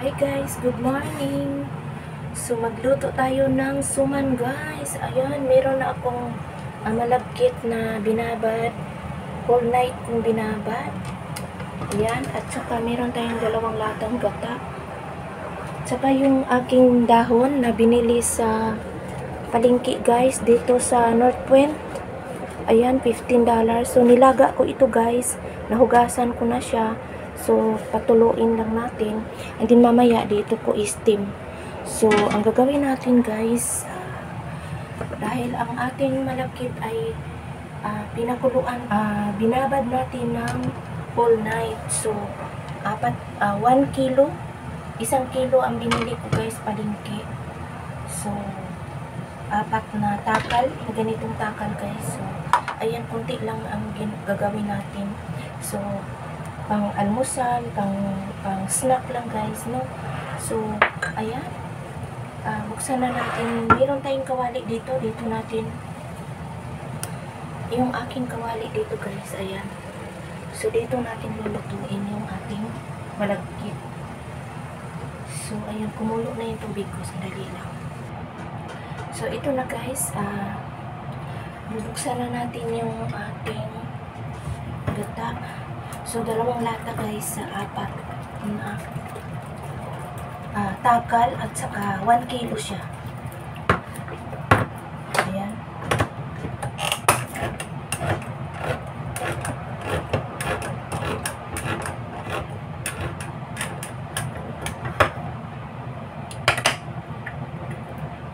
Hi guys, good morning. So magluto tayo ng suman guys. Ayan, meron na akong malagkit na binabad. Whole night kong binabad. Ayan, at saka meron tayong 2 latang gata. Saka yung aking dahon na binili sa palengke guys, dito sa North Point. Ayan, $15. So nilaga ko ito guys. Nahugasan ko na siya. So, patuluin lang natin. And then mamaya dito ko i-steam. So, ang gagawin natin guys, dahil ang ating malagkit ay pinakuluan, binabad natin ng whole night. So, 1 kilo, 1 kilo ang binili ko guys palengke. So, 4 na takal, ganitong takal guys. So, ayan, kunti lang ang gagawin natin. So, pang almusal, pang snack lang guys, no? So, ayan. Buksan na natin. Meron tayong kawali dito. Dito natin. Yung aking kawali dito guys, ayan. So, dito natin lulutuin yung ating malagkit. So, ayan. Kumulo na yung tubig ko. Sandali lang. So, ito na guys. Bubuksan na natin yung ating gata. So, 2 lata guys sa 4 na takal at saka 1 kilo siya. Ayan.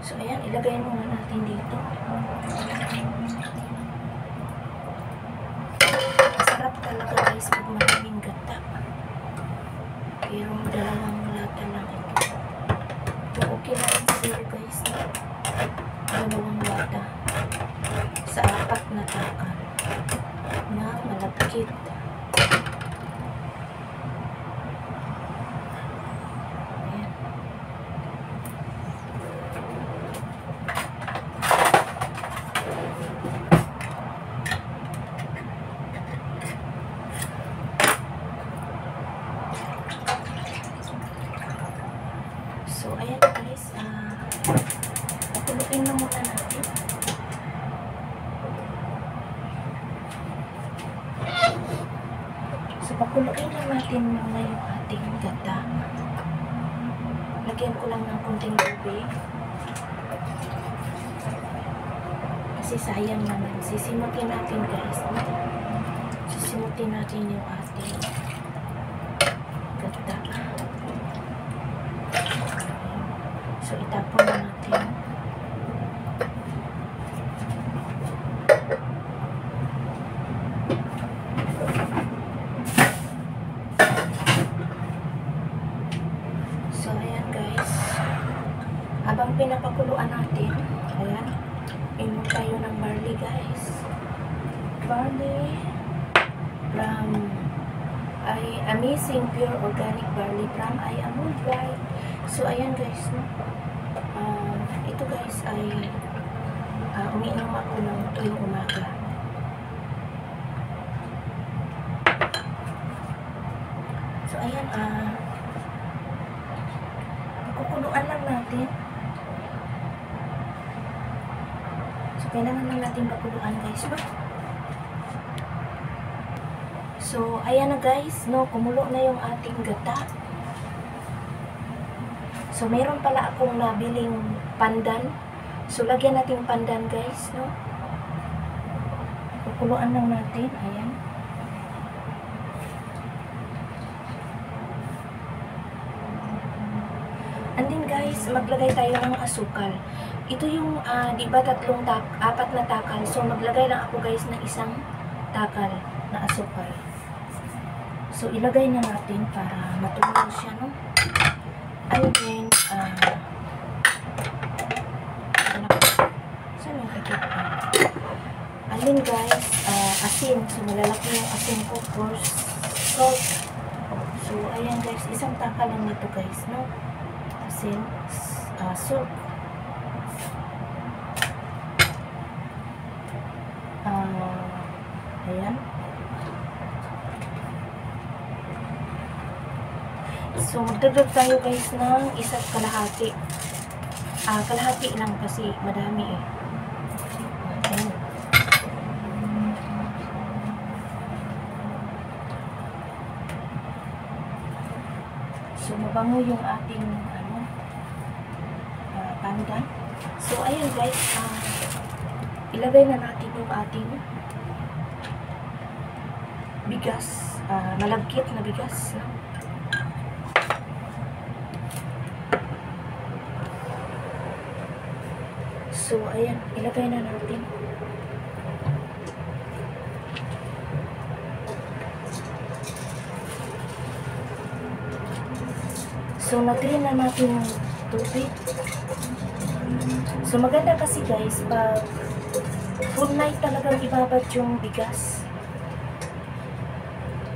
So, ayan. Ilagay muna natin dito. Masarap talaga guys pag maraming gata. Pero 2 lata lang ito. So, okay na rin siguro guys. 2 lata sa 4 na takal na malagkit. Ayan. So, ayan guys, pakuluin na muna natin. So, pakuluin lang natin muna yung ating gata. Lagyan ko lang ng kunting tubig. Kasi sayang naman. Sisimutin natin guys. Sisimutin natin yung ating gata. So, itapon na natin. So, ayan guys. Habang pinapakuluan natin, ayan, inom tayo ng barley guys. Barley from ay Amazing Pure Organic Barley from ay Amul Bright. So, ayan guys, no? Ito guys ay umiinom ako ng tuwing umaga. So, ayan, kukuluan lang natin. So, kailangan lang natin pakuluan guys, no? So, ayan na guys, no? Kumulo na yung ating gata. So, meron pala akong nabiling pandan. So, lagyan natin pandan guys, no? Kukuluan lang natin. Ayan. And then guys, maglagay tayo ng asukal. Ito yung, di ba 4 na takal. So, maglagay lang ako guys ng 1 takal na asukal. So, ilagay na natin para matunaw siya, no? And then, saan yung tikit ko? And then guys, asin. So, malalaki yung asin ko. Coarse salt. So, ayan guys, 1 takal lang nito guys, no? Asin, salt. Ayan. So, magdagdag tayo guys ng isa't kalahati. Kalahati lang kasi madami eh. Ayan. So, mabango yung ating pandan. So, ayan guys, ilagay na natin yung ating bigas, malagkit na bigas. So, ayan, ilagay na natin. So, na-drain na natin yung tubig. So, maganda kasi guys, pag full night talagang ibabad yung bigas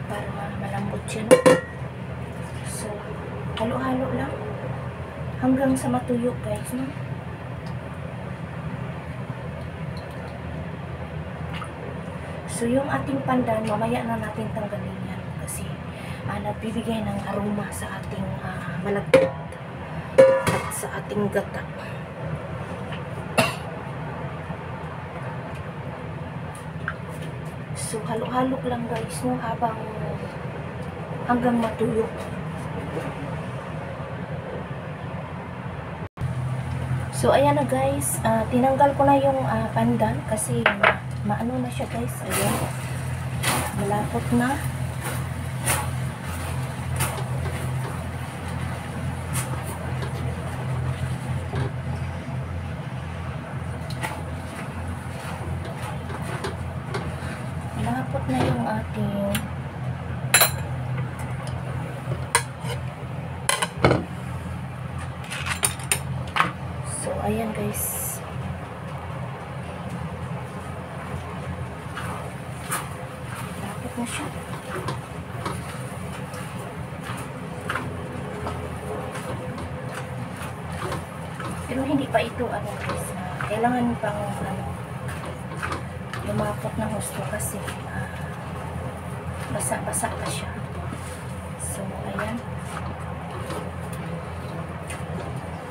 para malambot siya, no? So, halo-halo lang hanggang sa matuyo guys, no? So, yung ating pandan, mamaya na natin tanggalin yan kasi nagbibigay ng aroma sa ating malagkit at sa ating gata. So, halo-halo lang guys, no, hanggang matuyo. So, ayan na guys, tinanggal ko na yung pandan kasi maano na siya guys. Ayan, malapot na. Malapot na yung ating so ayan guys, malapot na siya. Pero hindi pa ito guys, kailangan pang lumapot ng gusto kasi basa-basa pa siya. So ayan.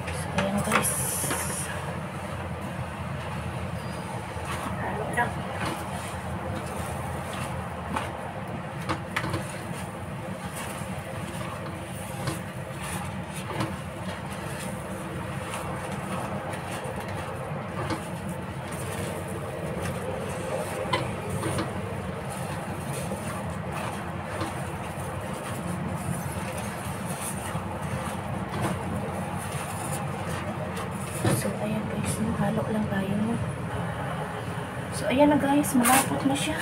So ayan guys, halo lang. So, ayan guys, halo lang tayo. So, ayan na guys, malapot na siya.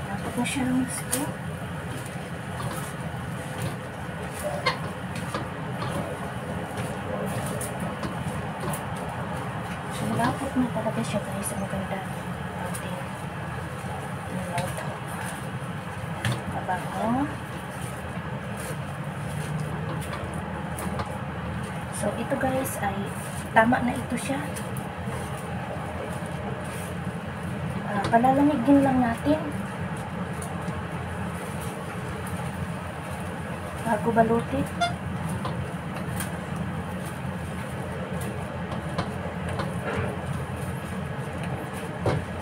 Malapot na siya ng gusto. So, malapot na talaga siya guys. Ang ganda natin. Nilato. Mabango. So, ito guys ay tama na ito siya. Palalamigin lang natin bago balutin.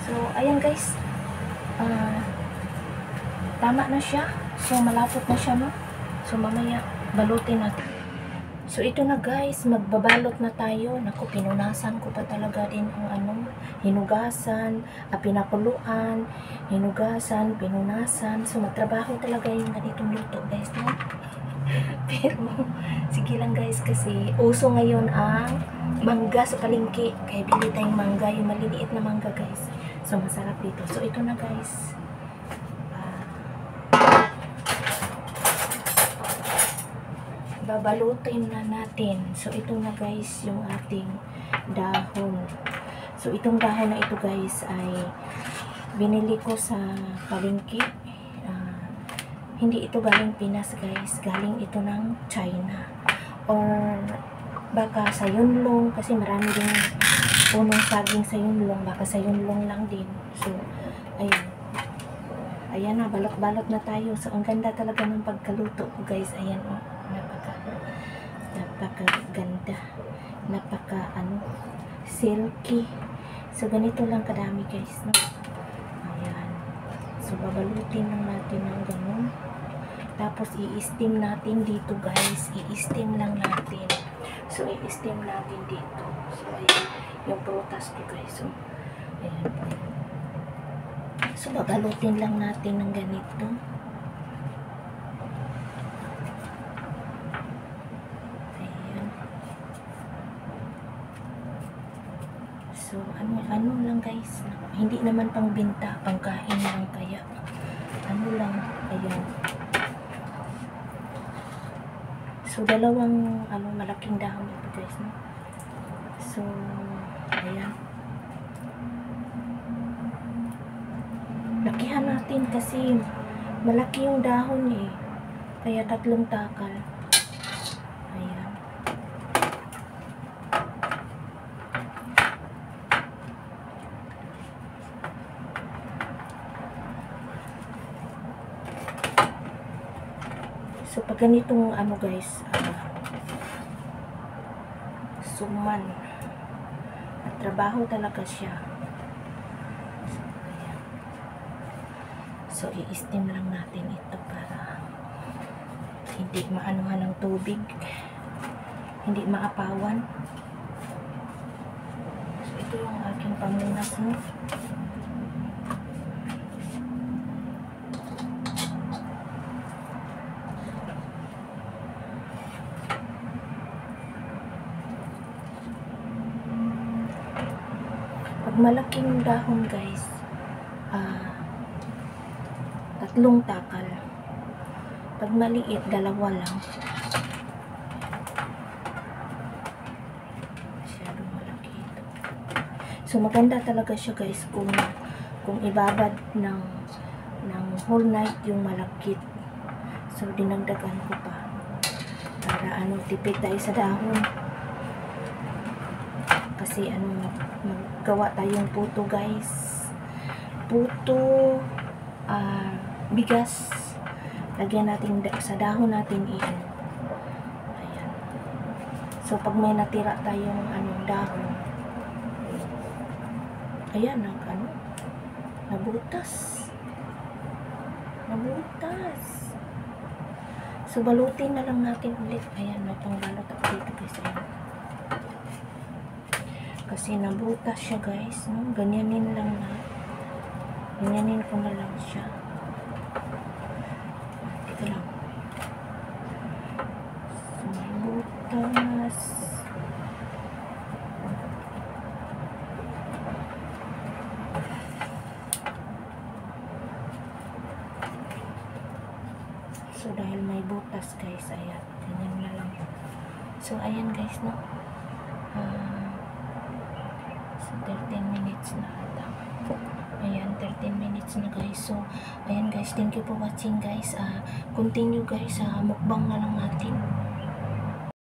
So, ayan guys. Tama na siya. So, malapot na siya, no? So, mamaya balutin natin. So, ito na guys, magbabalot na tayo. Naku, pinunasan ko pa talaga din ang hinugasan, pinakuluan, hinugasan, pinunasan. So, magtrabaho talaga yung ganitong luto guys, no? Pero, sige lang guys, kasi uso ngayon ang mangga sa palengke. Kaya bili tayong mangga, yung maliliit na mangga guys. So, masarap dito. So, ito na guys. Babalutin na natin. So, ito na guys, yung ating dahon. So, itong dahon na ito guys ay binili ko sa palengke. Hindi ito galing Pinas guys. Galing ito ng China. Or baka sa Yunlong. Kasi marami din punong saging sa Yunlong. Baka sa Yunlong lang din. So, ayun. ayan na, balot-balot na tayo. So, ang ganda talaga ng pagkaluto ko, guys. Ayan, oh. Napaka-ganda. Silky. So, ganito lang kadami, guys, no? Ayan. So, babalutin lang natin ng ganun. Tapos, i-steam natin dito, guys. I-steam lang natin. So, i-steam natin dito. So, ayan. Yung prutas ko, guys. So, ayan. So, babalutin lang natin ng ganito. Ayan. So, ano lang, guys. Hindi naman pang binta, pangkain lang kaya. Ano lang, ayan. So, dalawang malaking dahon ito, guys, no? So, ayan. Lakihan natin kasi malaki yung dahon eh. Kaya 3 takal. Ayan. So, pag ganitong guys, suman. At trabaho talaga siya. So, ayan. So, i-steam lang natin ito para hindi maanuhan ng tubig. Hindi maapawan. So, ito yung aking pamunas, no? Pag malaking dahon, guys, 3 takal. Pag maliit, 2 lang. Masyadong malaki ito. So, maganda talaga siya, guys, kung ibabad ng whole night yung malagkit. So, dinagdagan ko pa. Para tipid tayo sa dahon. Kasi maggawa tayong puto, guys. Puto, bigas. Lagyan natin sa dahon natin iyan. Ayan. So, pag may natira tayong dahon, ayan, nabutas. So, balutin na lang natin ulit. Ayan, may pangbalot ako dito, guys. Ayan. Kasi nabutas siya, guys, no? Ganyanin ko na lang siya. Ito lang. So, may butas. So, dahil may butas, guys, ayan. Ganyan na lang. So, ayan, guys, no? So, 13 minutes na ata. Ayan, 13 minutes na, guys. So, ayan, guys, thank you for watching, guys. Continue, guys, mukbang na lang natin.